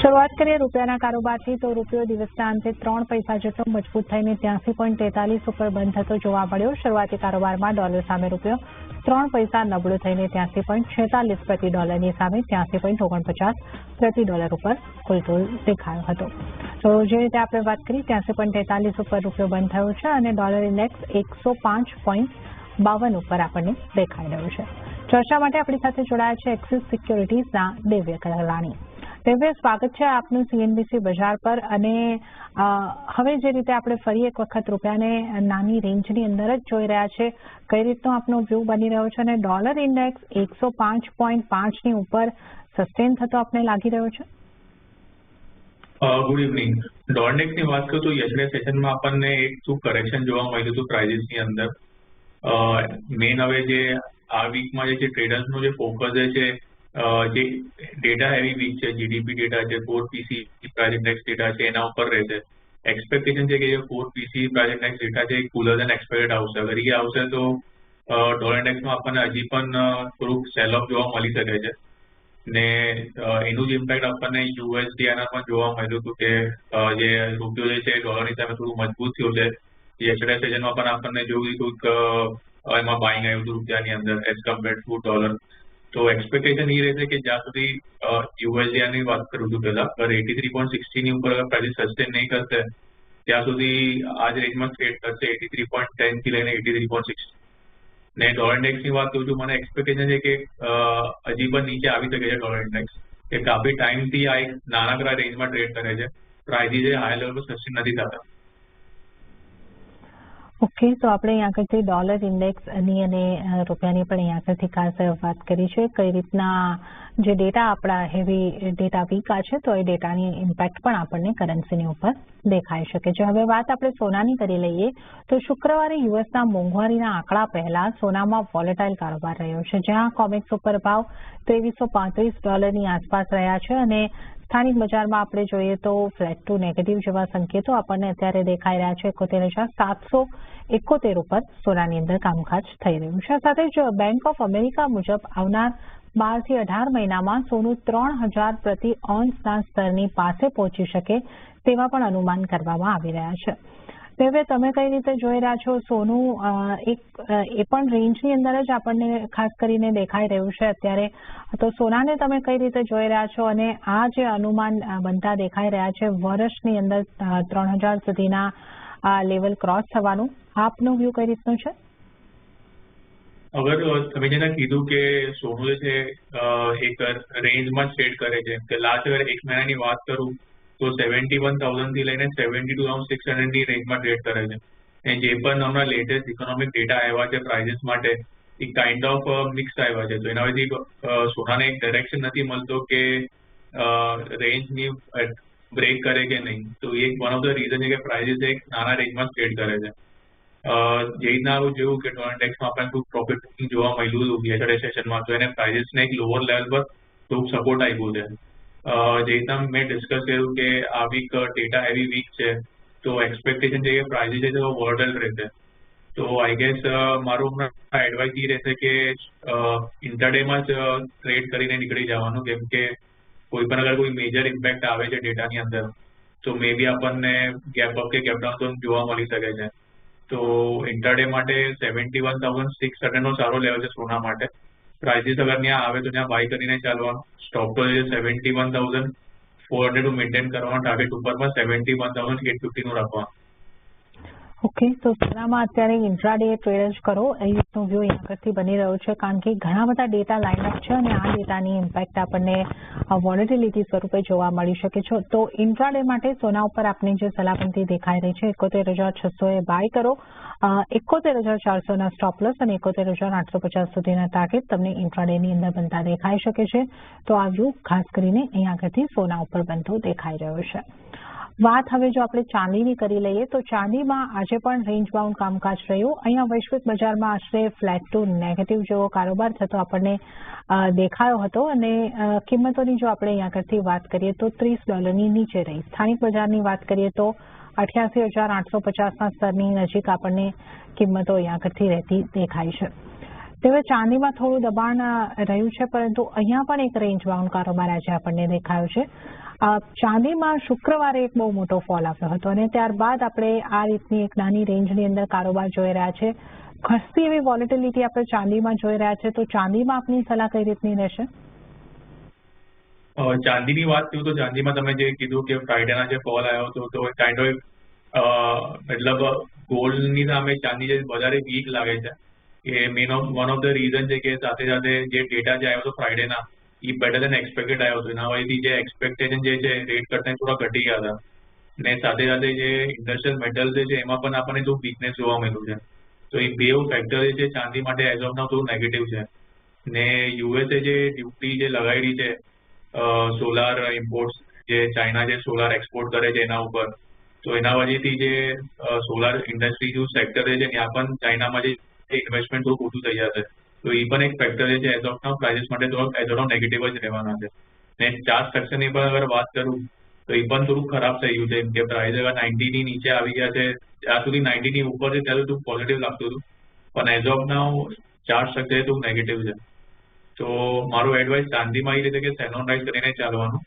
શરૂઆત કરીએ રૂપિયાના કારોબારથી તો રૂપિયો દિવસના અંતે 3 પૈસા જેટલો મજબૂત થઈને 83.43 ઉપર બંધ થતો જોવા મળ્યો. શરૂઆતી કારોબારમાં ડોલર સામે રૂપિયો 3 પૈસા નબળો થઈને 83.46 પ્રતિ ડોલરની સામે 83.49 પ્રતિ ડોલર ઉપર ખુલતો દેખાયો હતો. તો જે રીતે આપણે વાત કરી 83.43 ઉપર રૂપિયો બંધ થયો છે અને ડોલર ઇન્ડેક્સ 105.52 ઉપર આપણને દેખાઈ રહ્યું છે. ચર્ચા માટે આપણી સાથે જોડાયા છે એક્સિસ સિક્યોરિટીઝના દિવ્ય કલાણી. દિવ્ય, સ્વાગત છે આપનું સીએનબીસી બજાર પર. અને હવે જે રીતે આપણે ફરી એક વખત રૂપિયાને નાની રેન્જની અંદર જ જોઈ રહ્યા છે, કઈ રીતનો આપનો વ્યૂ બની રહ્યો છે અને ડોલર ઇન્ડેક્સ 105.5ની ઉપર સસ્ટેન થતો આપને લાગી રહ્યો છે? Good evening. ડોલર ઇન્ડેક્સની વાત કરું તો યસ્ટરડે સેશનમાં આપણને એક શું કરેક્શન જોવા મળ્યું હતું પ્રાઇઝિસની અંદર. મેઇન હવે જે આ વીકમાં જે ટ્રેડર્સનો જે ફોકસ છે, જે ડેટા હેવી વીક છે, જીડીપી ડેટા છે, કોર પીસી પ્રાઇસ ઇન્ડેક્સ ડેટા છે, એના ઉપર રહેશે. એક્સપેક્ટેશન છે કે જે કોર પીસી પ્રાઇસ ઇન્ડેક્સ ડેટા છે એ કુલર દેન એક્સપેક્ટેડ આવશે. અગર એ આવશે તો ડોલર ઇન્ડેક્સમાં આપણને હજી પણ થોડુંક સેલ ઓફ જોવા મળી શકે છે. ને એનું જ ઇમ્પેક્ટ આપણને યુએસડીઆઈના પણ જોવા મળ્યું હતું કે જે રૂપિયો જે છે ડોલરની સામે થોડું મજબૂત થયું છે. યસ્ટરડે સેશનમાં પણ આપણને જોયું હતું કે એમાં બાઇંગ આવ્યું હતું રૂપિયાની અંદર એઝ કમ્પેર્ડ ટુ ડોલર. તો એક્સપેક્ટેશન એ રહેશે કે જ્યાં સુધી યુએસડીઆઈની વાત કરું છું પહેલા, અગર 83.60ની ઉપર અગર પ્રાઇસ સસ્ટેન નહીં કરશે ત્યાં સુધી આ જ રેન્જમાં ટ્રેડ કરશે 83.10 થી લઈને 83.60. ને ડોલર ઇન્ડેક્સની વાત કરું છું, મને એક્સપેક્ટેશન છે કે હજી પણ નીચે આવી શકે છે ડોલર ઇન્ડેક્સ, કે કાફી ટાઈમથી આ એક નાનકડા રેન્જમાં ટ્રેડ કરે છે. પ્રાઇઝિસ એ હાઈ લેવલ પર સસ્ટેન નથી થતા. ઓકે, તો આપણે અહીંયા આગળથી ડોલર ઇન્ડેક્સની અને રૂપિયાની પણ અહીંયા આગળથી ખાસ વાત કરી છે. કઈ રીતના જે ડેટા આપણા હેવી ડેટા વીકા છે તો એ ડેટાની ઇમ્પેક્ટ પણ આપણને કરન્સીની ઉપર દેખાઈ શકે છે. હવે વાત આપણે સોનાની કરી લઈએ તો શુક્રવારે યુએસના મોંઘવારીના આંકડા પહેલા સોનામાં વોલેટાઇલ કારોબાર રહ્યો છે, જ્યાં કોમેક્સ ઉપર ભાવ $2335 આસપાસ રહ્યા છે અને સ્થાનિક બજારમાં આપણે જોઈએ તો ફ્લેટ ટુ નેગેટિવ જેવા સંકેતો આપણને અત્યારે દેખાઈ રહ્યા છે. 71,771 ઉપર સોનાની અંદર કામકાજ થઈ રહ્યું છે. સાથે જ બેંક ઓફ અમેરિકા મુજબ આવનાર 12 થી 18 મહિનામાં સોનું 3000 પ્રતિ ઓન્સના સ્તરની પાસે પહોંચી શકે તેવા પણ અનુમાન કરવામાં આવી રહ્યા છે. હવે તમે કઈ રીતે જોઈ રહ્યા છો સોનું? એ પણ રેન્જની અંદર જ આપણને ખાસ કરીને દેખાઈ રહ્યું છે અત્યારે. તો સોનાને તમે કઈ રીતે જોઈ રહ્યા છો અને આ જે અનુમાન બનતા દેખાઈ રહ્યા છે વર્ષની અંદર 3000 સુધીના લેવલ ક્રોસ થવાનું, આપનું વ્યૂ કઈ રીતનું છે? અગર તમે જેને કીધું કે સોનું જે છે એક રેન્જમાં ટ્રેડ કરે છે, કે લાસ્ટ અગર એક મહિનાની વાત કરું તો 71,000 થી લઈને 72,600ની રેન્જમાં ટ્રેડ કરે છે. અને જે પણ હમણાં લેટેસ્ટ ઇકોનોમિક ડેટા આવ્યા છે પ્રાઇઝિસ માટે, એ કાઇન્ડ ઓફ મિક્સ આવ્યા છે. તો એના વચ્ચે સોનાને એક ડાયરેક્શન નથી મળતો કે રેન્જની બ્રેક કરે કે નહીં. તો એ વન ઓફ ધ રીઝન છે કે પ્રાઇઝિસ એક નાના રેન્જમાં ટ્રેડ કરે છે. જે રીતના જેવું કે ડોલર ઇન્ડેક્સમાં આપણને થોડુંક પ્રોફિટ બુકિંગ જોવા મળ્યું હતું યસ્ટરડે સેશનમાં, તો એને પ્રાઇઝિસને એક લોઅર લેવલ પર થોડુંક સપોર્ટ આપ્યું છે. જે રીતના મેં ડિસ્કસ કર્યું કે આ વીક ડેટા હેવી વીક છે, તો એક્સપેક્ટેશન છે કે પ્રાઇઝિસ છે તો વોલેટાઇલ રહેશે. તો આઈ ગેસ મારું એડવાઇસ એ રહેશે કે ઇન્ટરડેમાં જ ટ્રેડ કરીને નીકળી જવાનું, કેમ કે કોઈ પણ અગર કોઈ મેજર ઇમ્પેક્ટ આવે છે ડેટાની અંદર તો મે બી આપણને ગેપ અપ કે ગેપ ડાઉન જોવા મળી શકે છે. તો ઇન્ટરડે માટે 71,600નો સારો લેવલ છે સોના માટે. પ્રાઇઝિસ અગર ત્યાં આવે તો ત્યાં બાય કરીને ચાલવાનું. સ્ટોપ તો 71,400 મેન્ટેન કરવાનું, ટાર્ગેટ ઉપરમાં 71,850નું રાખવાનું. ઓકે, તો સોનામાં અત્યારે ઇન્ટ્રાડે ટ્રેડ જ કરો એ રીતનો વ્યૂ અહીંયાથી બની રહ્યો છે, કારણ કે ઘણા બધા ડેટા લાઇનઅપ છે અને આ ડેટાની ઇમ્પેક્ટ આપણને વોલેટિલિટી સ્વરૂપે જોવા મળી શકે છે. તો ઇન્ટ્રાડે માટે સોના ઉપર આપની જે સલામતી દેખાઈ રહી છે 71,600 બાય કરો, 71,400ના સ્ટોપ લોસ અને 71,850 સુધીના ટાર્ગેટ તમને ઇન્ટ્રાડેની અંદર બનતા દેખાઈ શકે છે. તો આ વ્યૂ ખાસ કરીને અહીંયા આગળથી સોના ઉપર બનતો દેખાઈ રહ્યો છે. વાત હવે જો આપણે ચાંદીની કરી લઈએ તો ચાંદીમાં આજે પણ રેન્જ બાઉન્ડ કામકાજ રહ્યું. અહીંયા વૈશ્વિક બજારમાં આશરે ફ્લેટ ટુ નેગેટિવ જેવો કારોબાર થતો આપણને દેખાયો હતો અને કિંમતોની જો આપણે અહીંયા આગળથી વાત કરીએ તો $30 નીચે રહી. સ્થાનિક બજારની વાત કરીએ તો 88,850ના સ્તરની નજીક આપણને કિંમતો અહીંયા આગળથી રહેતી દેખાય છે. તેવે ચાંદીમાં થોડું દબાણ રહ્યું છે, પરંતુ અહીંયા પણ એક રેન્જ બાઉન્ડ કારોબાર આજે આપણને દેખાયો છે. ચાંદીમાં શુક્રવારે એક બહુ મોટો ફોલ આવ્યો હતો અને ત્યારબાદ આપણે આ રીતની એક નાની રેન્જની અંદર કારોબાર જોઈ રહ્યા છે. ઘટતી એવી વોલેટિલિટી આપણે ચાંદીમાં જોઈ રહ્યા છે, તો ચાંદીમાં આપની સલાહ કઈ રીતની રહેશે? ચાંદીની વાત કરું તો ચાંદીમાં તમે જે કીધું કે ફ્રાઈડેના જે ફોલ આવ્યો હતો તો કાઇન્ડ ઓફ મતલબ ગોલ્ડની સામે ચાંદી જે વધારે વીક લાગે છે કે વન ઓફ ધ રીઝન છે કે સાથે સાથે જે ડેટા જે આવ્યો હતો ફ્રાઈડેના એ બેટર દેન એક્સપેક્ટેડ આવ્યો હતો. એના વયથી જે એક્સપેક્ટેશન જે છે રેટ કરતાં થોડા ઘટી ગયા હતા. ને સાથે સાથે જે ઇન્ડસ્ટ્રીયલ મેટલ્સ છે એમાં પણ આપણને થોડું વીકનેસ જોવા મળ્યું છે. તો એ બે ફેક્ટર જે છે ચાંદી માટે એઝ ઓફ નાઉ થોડું નેગેટિવ છે. ને યુએસએ જે ડ્યુટી જે લગાવેલી છે સોલાર ઇમ્પોર્ટ્સ, જે ચાઇના જે સોલાર એક્સપોર્ટ કરે છે એના ઉપર, તો એના વજહથી જે સોલાર ઇન્ડસ્ટ્રી સેક્ટર છે ત્યાં પણ ચાઇનામાં જે ઇન્વેસ્ટમેન્ટ થોડું ઓછું થઈ જશે. તો એ પણ એક ફેક્ટર છે એઝ ઓફ નાઉ પ્રાઇસીસ માટે થોડોક એઝ ઓફ નાઉ નેગેટિવ જ રહેવાના છે. ને ચાર્જ સેક્શનની પણ અગર વાત કરું તો એ પણ થોડું ખરાબ થઈ ગયું છે. કે પ્રાઇસ અગર 90 ની નીચે આવી ગયા છે, જ્યાં સુધી 90 ની ઉપર છે ત્યારે થોડું પોઝિટિવ લાગતું હતું, પણ as of now charge structure થોડું નેગેટિવ છે. તો મારું એડવાઇસ ચાંદીમાં એ રીતે કે સેનોરાઇઝ કરીને ચાલવાનું.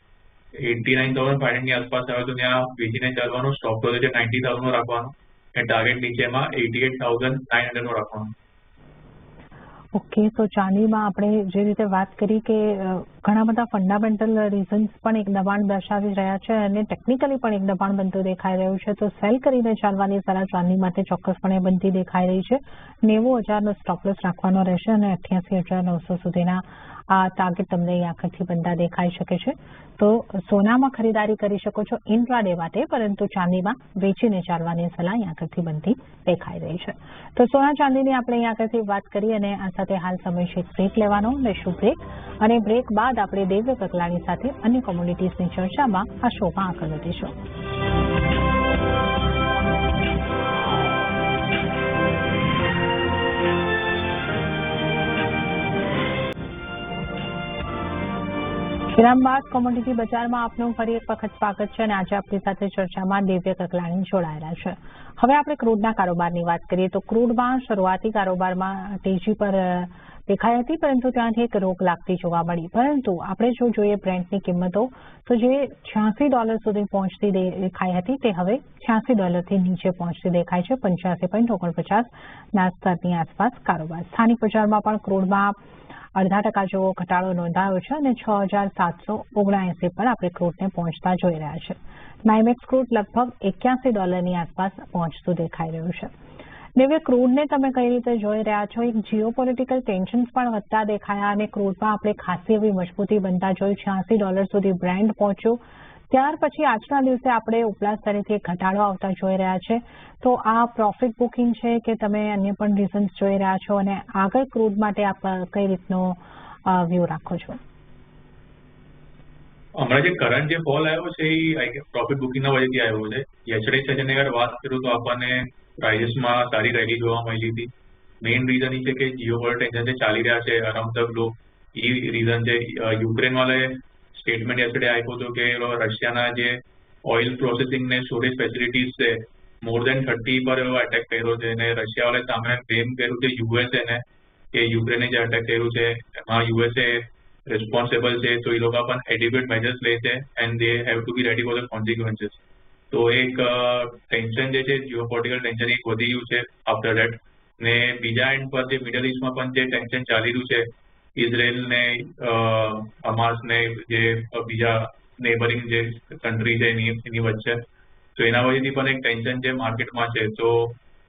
89,500 ની આસપાસ આવે તો ત્યાં વેચીને ચાલવાનું. સ્ટોપ લોસ છે 90,000 નો રાખવાનો અને ટાર્ગેટ નીચેમાં 88,900 નો રાખવાનો. ઓકે, તો ચાંદીમાં આપણે જે રીતે વાત કરી કે ઘણા બધા ફંડામેન્ટલ રીઝન્સ પણ એક દબાણ દર્શાવી રહ્યા છે અને ટેકનિકલી પણ એક દબાણ બનતું દેખાઈ રહ્યું છે, તો સેલ કરીને ચાલવાની સલાહ ચાંદી માટે ચોક્કસપણે બનતી દેખાઈ રહી છે. 90,000 નો સ્ટોપ લોસ રાખવાનો રહેશે અને 88,900 સુધીના આ ટાર્ગેટ તમને આખરથી બનતા દેખાઈ શકે છે. તો સોનામાં ખરીદારી કરી શકો છો ઇન્ટ્રાડે માટે, પરંતુ ચાંદીમાં વેચીને ચાલવાની સલાહ આખરથી બનતી દેખાઈ રહી છે. તો સોના ચાંદીની આપણે આખરથી વાત કરી અને આ સાથે હાલ સમય છે બ્રેક લેવાનો, લેશું બ્રેક, અને બ્રેક બાદ આપણે દેવ્ય કકલાણી સાથે અન્ય કોમોડિટીઝની ચર્ચામાં આ શોમાં આગળ વધીશું. વિરામ બાદ કોમોડિટી બજારમાં આપનું ફરી એક વખત સ્વાગત છે અને આજે આપણી સાથે ચર્ચામાં દેવ્ય કકલાણી જોડાયેલા છે. હવે આપણે ક્રૂડના કારોબારની વાત કરીએ તો ક્રૂડમાં શરૂઆતી કારોબારમાં તેજી પર દેખાઈ હતી, પરંતુ ત્યાંથી એક રોક લાગતી જોવા મળી. પરંતુ આપણે જો જોઈએ બ્રેન્ટની કિંમતો તો જે $86 સુધી પહોંચતી દેખાઈ હતી તે હવે $86 નીચે પહોંચતી દેખાય છે. 85.49 ના સ્તરની આસપાસ કારોબાર. સ્થાનિક બજારમાં પણ ક્રૂડમાં 0.5% જેવો ઘટાડો નોંધાયો છે અને 6,779 પર આપણે ક્રૂડને પહોંચતા જોઈ રહ્યા છે. નાઇમેક્સ ક્રૂડ લગભગ $81 આસપાસ પહોંચતું દેખાઈ રહ્યું છે. દેવે, ક્રૂડને તમે કઈ રીતે જોઈ રહ્યા છો? એક જીઓપોલિટિકલ ટેન્શન્સ પણ વધતા દેખાયા અને ક્રૂડમાં આપણે ખાસી એવી મજબૂતી બનતા જોઈ. $86 સુધી બ્રેન્ટ પહોંચ્યું. ત્યાર પછી આજના દિવસે આપણે ઉપલા સ્તરેથી એક ઘટાડો આવતા જોઈ રહ્યા છે. તો આ પ્રોફિટ બુકિંગ છે કે તમે અન્ય પણ રીઝન્સ જોઈ રહ્યા છો અને આગળ ક્રૂડ માટે આપ કઈ રીતનો વ્યૂ રાખો છો? હમણાં જે કરંટ જે ફોલ આવ્યો છે એ પ્રોફિટ બુકિંગના વજહથી આવ્યો છે. યસ્ટરડે સેશનની અગર વાત કરું તો આપણને પ્રાઇસીસમાં સારી રેલી જોવા મળી હતી. મેઇન રીઝન એ છે કે જીઓપોલિટિકલ ટેન્શન જે ચાલી રહ્યા છે around the globe, A reason છે. યુક્રેન વાળાએ સ્ટેટમેન્ટ યસ્ટરડે આપ્યું હતું કે રશિયાના જે ઓઇલ પ્રોસેસિંગ ને સ્ટોરેજ ફેસિલિટીઝ છે મોર દેન 30 પર એવો એટેક કર્યો છે અને રશિયા વાળાએ સામે બ્લેમ કર્યું છે યુએસએ ને કે યુક્રેને જે અટેક કર્યું છે એમાં યુએસએ રિસ્પોન્સિબલ છે. તો એ લોકો પણ એડિક્વેટ મેજર્સ લે છે and they have to be ready for the consequences. તો એક ટેન્શન જે છે જીઓપોલિટિકલ ટેન્શન એક વધી ગયું છે આફ્ટર દેટ. ને બીજા એન્ડ પર જે મિડલ ઇસ્ટમાં પણ જે ટેન્શન ચાલી રહ્યું છે ઇઝરાયલ ને હમાસ ને જે બીજા નેબરિંગ જે કન્ટ્રી છે એની વચ્ચે, તો એના વજહથી પણ એક ટેન્શન જે માર્કેટમાં છે. તો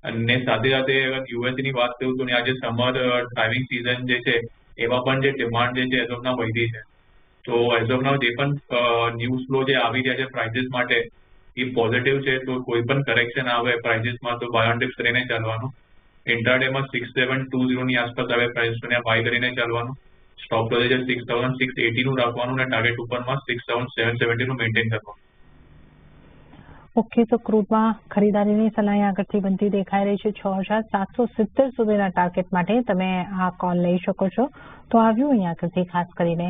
અને સાથે સાથે અગર યુએસએ ની વાત કરું તો આજે સમર ડ્રાઇવિંગ સિઝન જે છે એમાં પણ જે ડિમાન્ડ જે છે એઝ ઓફ નાઉ વધી છે. તો એઝ ઓફ નાઉ જે પણ ન્યૂઝ ફ્લો જે આવી રહ્યા છે પ્રાઇસીસ માટે એ પોઝિટિવ છે. તો કોઈ પણ કરેક્શન આવે પ્રાઇસીસમાં તો બાય ઓન ડિપ્સ કરીને ચાલવાનું. ઇન્ટ્રાડેમાં 6,720 ની આસપાસ આવે પ્રાઇસ તો બાય કરીને ચાલવાનું. સ્ટોપ લોસ છે 6,680 નું રાખવાનું અને ટાર્ગેટ ઉપરમાં 6,770 નું મેન્ટેન કરવાનું. ઓકે, તો ક્રૂડમાં ખરીદારીની સલાહ આગળથી બનતી દેખાઈ રહી છે. 6,770 સુધીના ટાર્ગેટ માટે તમે આ કોલ લઈ શકો છો. તો આવ્યું અહીંયા આગળથી ખાસ કરીને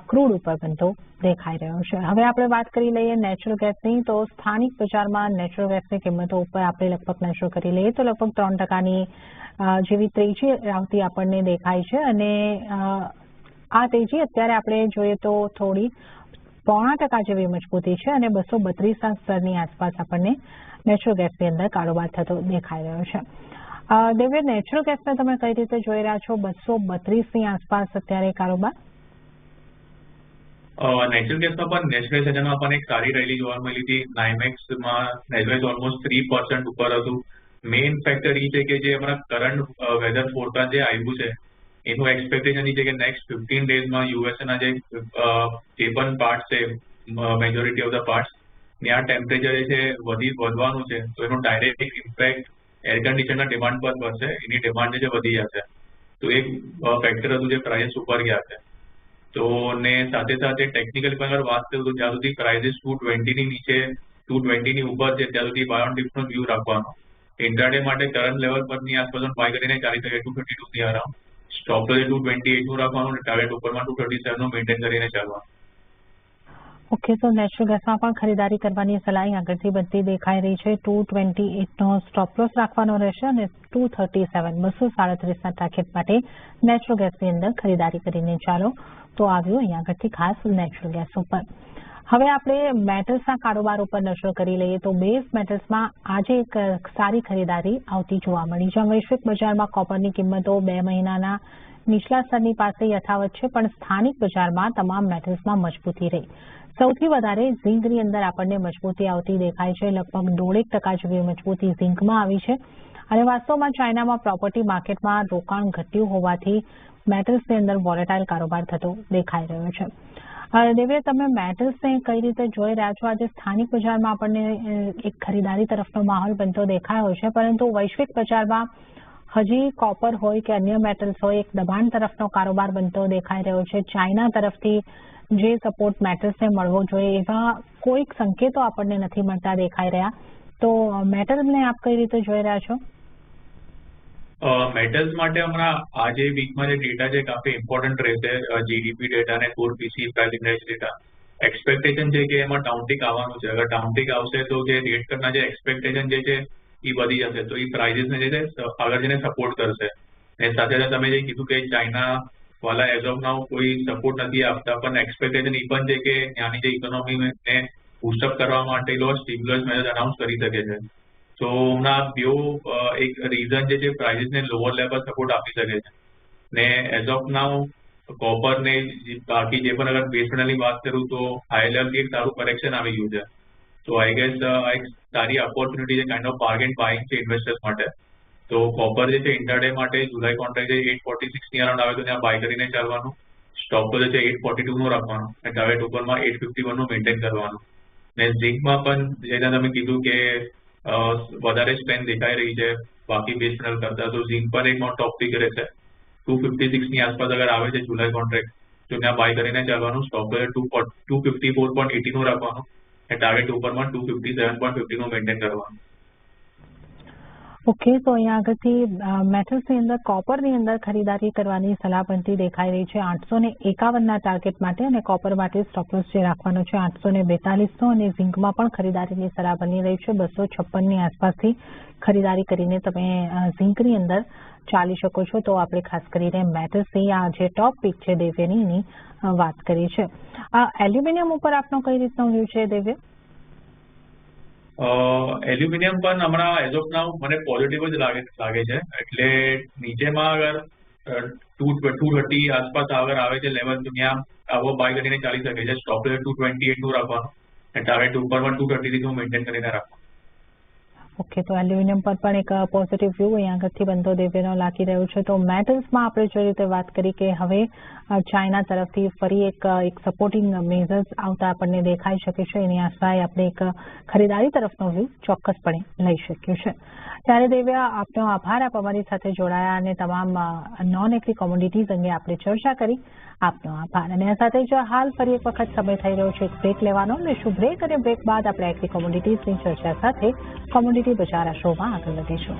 ક્રૂડ ઉપર બનતો દેખાઈ રહ્યો છે. હવે આપણે વાત કરી લઈએ નેચરલ ગેસની. તો સ્થાનિક બજારમાં નેચરલ ગેસની કિંમતો ઉપર આપણે લગભગ નજર કરી લઈએ તો લગભગ 3% જેવી તેજી આવતી આપણને દેખાય છે અને આ તેજી અત્યારે આપણે જોઈએ તો થોડી 0.5% જેવી મજબૂતી છે અને 232 સ્તરની આસપાસ આપણને નેચરલ ગેસની અંદર કારોબાર થતો દેખાઈ રહ્યો છે. દેવ્ય, નેચરલ ગેસને તમે કઈ રીતે જોઈ રહ્યા છો? 232ની આસપાસ અત્યારે કારોબાર. નેચરલ ગેસમાં પણ નેશનલ સેશનમાં પણ એક સારી રેલી જોવા મળી હતી. નાઇમેક્સમાં નેચરલ ગેસ ઓલમોસ્ટ 3% ઉપર હતું. મેઇન ફેક્ટર એ છે કે જે અમારા કરંટ વેધર ફોરકાસ્ટ જે આવ્યું છે એનું એક્સપેક્ટેશન એ છે કે નેક્સ્ટ 15 ડેઝમાં યુએસએના જે પણ પાર્ટ છે, મેજોરિટી ઓફ ધ પાર્ટ્સ, ત્યાં ટેમ્પરેચર છે વધવાનું છે. તો એનો ડાયરેક્ટ ઇમ્પેક્ટ એર કન્ડિશનના ડિમાન્ડ પર પડશે. એની ડિમાન્ડ જે વધી જશે. તો એક ફેક્ટર હતું જે પ્રાઇસ ઉપર ગયા છે. તો ને સાથે સાથે ટેકનિકલ પર વાત કરું તો જ્યાં સુધી પ્રાઇઝિસ 220ની નીચે 220ની ઉપર છે ત્યાં સુધી બાય ઓન ડિપનો વ્યૂ રાખવાનો. ઇન્ટ્રાડે માટે કરંટ લેવલ પરની આસપાસ બાય કરીને ચાલી શકે 232ની અરાઉન્ડ. સ્ટોપ લોસ 228નું રાખવાનું અને ટાર્ગેટ ઉપરમાં 237નું મેન્ટેન કરીને ચાલવાનું. ઓકે, તો નેચરલ ગેસમાં પણ ખરીદારી કરવાની સલાહ આગળથી બનતી દેખાઈ રહી છે. 228નો સ્ટોપ લોસ રાખવાનો રહેશે અને 237 ટાર્ગેટ માટે નેચરલ ગેસની અંદર ખરીદારી કરીને ચાલો. તો આવ્યું અહીંયા આગળથી ખાસ નેચરલ ગેસ ઉપર. હવે આપણે મેટલ્સના કારોબાર ઉપર નજર કરી લઈએ તો બેઝ મેટલ્સમાં આજે એક સારી ખરીદારી આવતી જોવા મળી. જ્યાં વૈશ્વિક બજારમાં કોપરની કિંમતો 2 મહિનાના નીચલા સ્તરની પાસે યથાવત છે, પણ સ્થાનિક બજારમાં તમામ મેટલ્સમાં મજબૂતી રહી. સૌથી વધારે ઝીંકની અંદર આપણને મજબૂતી આવતી દેખાય છે. લગભગ 1.5% જેવી મજબૂતી ઝીંકમાં આવી છે અને વાસ્તવમાં ચાઇનામાં પ્રોપર્ટી માર્કેટમાં રોકાણ ઘટ્યું હોવાથી મેટલ્સની અંદર વોલેટાઇલ કારોબાર થતો દેખાઈ રહ્યો છે. દેવ્ય, તમે મેટલ્સને કઈ રીતે જોઈ રહ્યા છો? આજે સ્થાનિક બજારમાં આપણને એક ખરીદારી તરફનો માહોલ બનતો દેખાયો છે, પરંતુ વૈશ્વિક બજારમાં હજી કોપર હોય કે અન્ય મેટલ્સ હોય એક દબાણ તરફનો કારોબાર બનતો દેખાઈ રહ્યો છે. ચાઇના તરફથી જે સપોર્ટ મેટલ્સને મળવો જોઈએ એવા કોઈક સંકેતો આપણને નથી મળતા દેખાઈ રહ્યા. તો મેટલને આપ કઈ રીતે જોઈ રહ્યા છો? મેટલ્સ માટે હમણાં આજે વીકમાં જે ડેટા છે કાફી ઇમ્પોર્ટન્ટ રહેશે. જીડીપી ડેટા અને કોર પીસી પ્રાઇસ ઇન્ડેક્સ ડેટા. એક્સપેક્ટેશન છે કે એમાં ડાઉનટિક આવવાનું છે. અગર ડાઉનટિક આવશે તો જે રેટ કરના જે એક્સપેક્ટેશન જે છે એ વધી જશે. તો એ પ્રાઇઝિસને જે છે આગળ જઈને સપોર્ટ કરશે. અને સાથે સાથે તમે જે કીધું કે ચાઇના વાળા એઝ ઓફ નાઉ કોઈ સપોર્ટ નથી આપતા, પણ એક્સપેક્ટેશન એ પણ છે કે ત્યાંની જે ઇકોનોમીને બૂસ્ટઅપ કરવા માટે સ્ટિમ્યુલસ મેજર અનાઉન્સ કરી શકે છે. તો હમણાં એક રીઝન જે છે પ્રાઇઝિસને લોઅર લેવલ સપોર્ટ આપી શકે છે. ને એઝ ઓફ નાઉ કોપર ને બાકી જે પણ અગર બેઝ મેટલની વાત કરું તો હાઈ લેવલથી એક સારું કરેક્શન આવી ગયું છે. તો આઈ ગેસ એક સારી ઓપોર્ચ્યુનિટી છે, કાઇન્ડ ઓફ બાર્ગેન બાઇંગ છે ઇન્વેસ્ટર્સ માટે. તો કોપર જે છે ઇન્ટરડે માટે જુલાઈ કોન્ટ્રાક્ટ જે 846ની અરાઉન્ડ આવે તો ત્યાં બાય કરીને ચાલવાનું. સ્ટોપ જે છે 842નું રાખવાનું અને ટાર્ગેટ ઉપરમાં 851નું મેન્ટેન કરવાનું. ને ઝીંકમાં પણ જેને તમે કીધું કે વધારે સ્ટ્રેન્થ દેખાઈ રહી છે બાકી બેઝ મેટલ કરતા, તો ઝીંક પર એક ટોપ પીક રહેશે. 256ની આસપાસ અગર આવે છે જુલાઈ કોન્ટ્રાક્ટ તો ત્યાં બાય કરીને ચાલવાનું. સ્ટોપ 254.80નું રાખવાનું અને ટાર્ગેટ ઉપરમાં 257.50નું મેન્ટેન કરવાનું. ઓકે, તો અહીંયા આગળથી મેટલ્સની અંદર કોપરની અંદર ખરીદારી કરવાની સલાહ બનતી દેખાઈ રહી છે 851ના ટાર્ગેટ માટે અને કોપર માટે સ્ટોપ લોસ જે રાખવાનો છે 842નો અને ઝીંકમાં પણ ખરીદારીની સલાહ બની રહી છે 256ની આસપાસથી ખરીદારી કરીને તમે ઝીંકની અંદર ચાલી શકો છો. તો આપણે ખાસ કરીને મેટલ્સની આ જે ટોપ પીક છે દેવ્યની એની વાત કરી છે. એલ્યુમિનિયમ ઉપર આપનો કઈ રીતનો વ્યૂ છે દેવ્ય? એલ્યુમિનિયમ પણ હમણાં એઝ ઓફ નાઉ મને પોઝિટિવ જ લાગે છે. એટલે નીચેમાં અગર 230 આસપાસ આગળ આવે છે લેવલ તો ત્યાં આવો બાય કરીને ચાલી શકે છે. સ્ટોપ 228નું રાખવાનું અને ટાર્ગેટ ઉપરમાં 233નું મેન્ટેન કરીને રાખવાનું. ઓકે, તો એલ્યુમિનિયમ પર પણ એક પોઝિટિવ વ્યૂ અહીંયા આગળથી બનતો દેવ્યનો લાગી રહ્યો છે. તો મેટલ્સમાં આપણે જે રીતે વાત કરી કે હવે ચાઇના તરફથી ફરી એક સપોર્ટિંગ મેઝર્સ આવતા આપણને દેખાઈ શકે છે. એની આશાએ આપણે એક ખરીદારી તરફનો વ્યૂ ચોક્કસપણે લઈ શક્યું છે. ત્યારે દેવ્ય, આપનો આભાર. આપ અમારી સાથે જોડાયા અને તમામ નોન એગ્રી કોમોડિટીઝ અંગે આપણે ચર્ચા કરી. આપનો આભાર. અને આ સાથે જ હાલ ફરી એક વખત સમય થઈ રહ્યો છે એક બ્રેક લેવાનો. લેશું બ્રેક અને બ્રેક બાદ આપણે એગ્રી કોમોડિટીઝની ચર્ચા સાથે કોમોડિટી બજાર શોમાં આગળ વધીશું.